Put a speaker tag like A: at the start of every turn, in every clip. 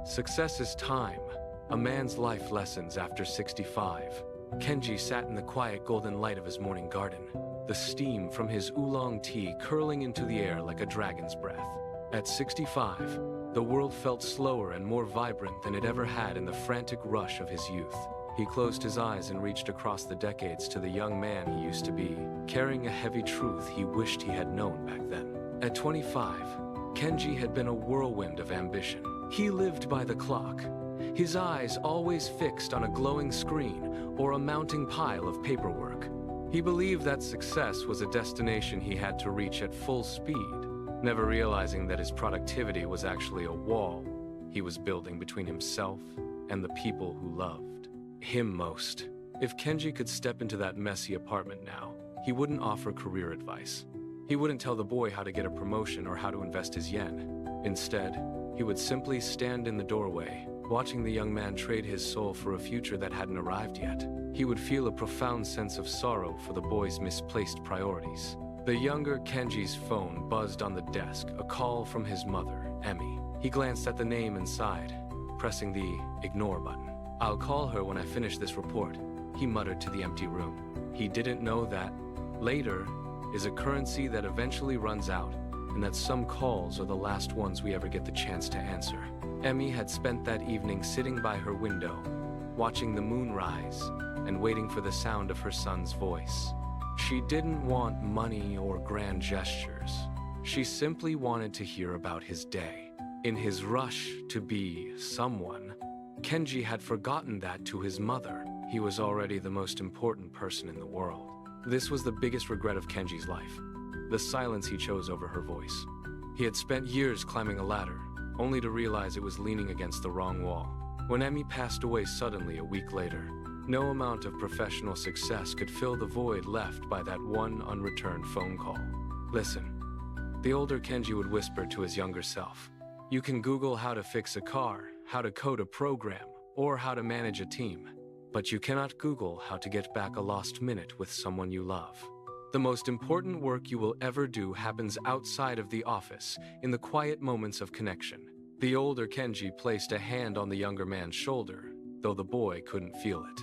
A: Success is time. A man's life lessons after 65. Kenji sat in the quiet golden light of his morning garden, the steam from his oolong tea curling into the air like a dragon's breath. At 65, the world felt slower and more vibrant than it ever had in the frantic rush of his youth. He closed his eyes and reached across the decades to the young man he used to be, carrying a heavy truth he wished he had known back then. At 25, Kenji had been a whirlwind of ambition. He lived by the clock, his eyes always fixed on a glowing screen or a mounting pile of paperwork. He believed that success was a destination he had to reach at full speed, never realizing that his productivity was actually a wall he was building between himself and the people who loved him most. If Kenji could step into that messy apartment now, he wouldn't offer career advice. He wouldn't tell the boy how to get a promotion or how to invest his yen. Instead, he would simply stand in the doorway, watching the young man trade his soul for a future that hadn't arrived yet. He would feel a profound sense of sorrow for the boy's misplaced priorities. The younger Kenji's phone buzzed on the desk, a call from his mother, Emmy. He glanced at the name and sighed, pressing the ignore button. "I'll call her when I finish this report," he muttered to the empty room. He didn't know that later is a currency that eventually runs out, and that some calls are the last ones we ever get the chance to answer. Emmy had spent that evening sitting by her window, watching the moon rise and waiting for the sound of her son's voice. She didn't want money or grand gestures. She simply wanted to hear about his day. In his rush to be someone, Kenji had forgotten that to his mother, he was already the most important person in the world. This was the biggest regret of Kenji's life, the silence he chose over her voice. He had spent years climbing a ladder, only to realize it was leaning against the wrong wall. When Emmy passed away suddenly a week later, no amount of professional success could fill the void left by that one unreturned phone call. "Listen," the older Kenji would whisper to his younger self. "You can Google how to fix a car, how to code a program, or how to manage a team, but you cannot Google how to get back a lost minute with someone you love. The most important work you will ever do happens outside of the office, in the quiet moments of connection." The older Kenji placed a hand on the younger man's shoulder, though the boy couldn't feel it.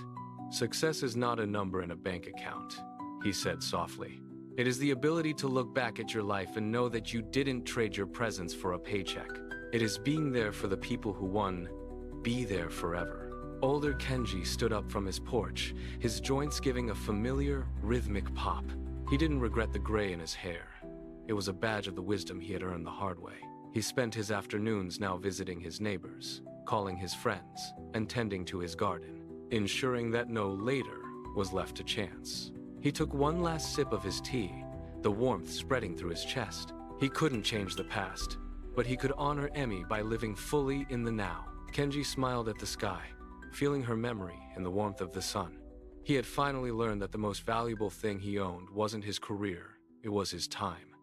A: "Success is not a number in a bank account," he said softly. "It is the ability to look back at your life and know that you didn't trade your presence for a paycheck. It is being there for the people who won, be there forever." Older Kenji stood up from his porch, his joints giving a familiar, rhythmic pop. He didn't regret the gray in his hair. It was a badge of the wisdom he had earned the hard way. He spent his afternoons now visiting his neighbors, calling his friends, and tending to his garden, ensuring that no later was left to chance. He took one last sip of his tea, the warmth spreading through his chest. He couldn't change the past, but he could honor Emmy by living fully in the now. Kenji smiled at the sky, feeling her memory in the warmth of the sun. He had finally learned that the most valuable thing he owned wasn't his career, it was his time.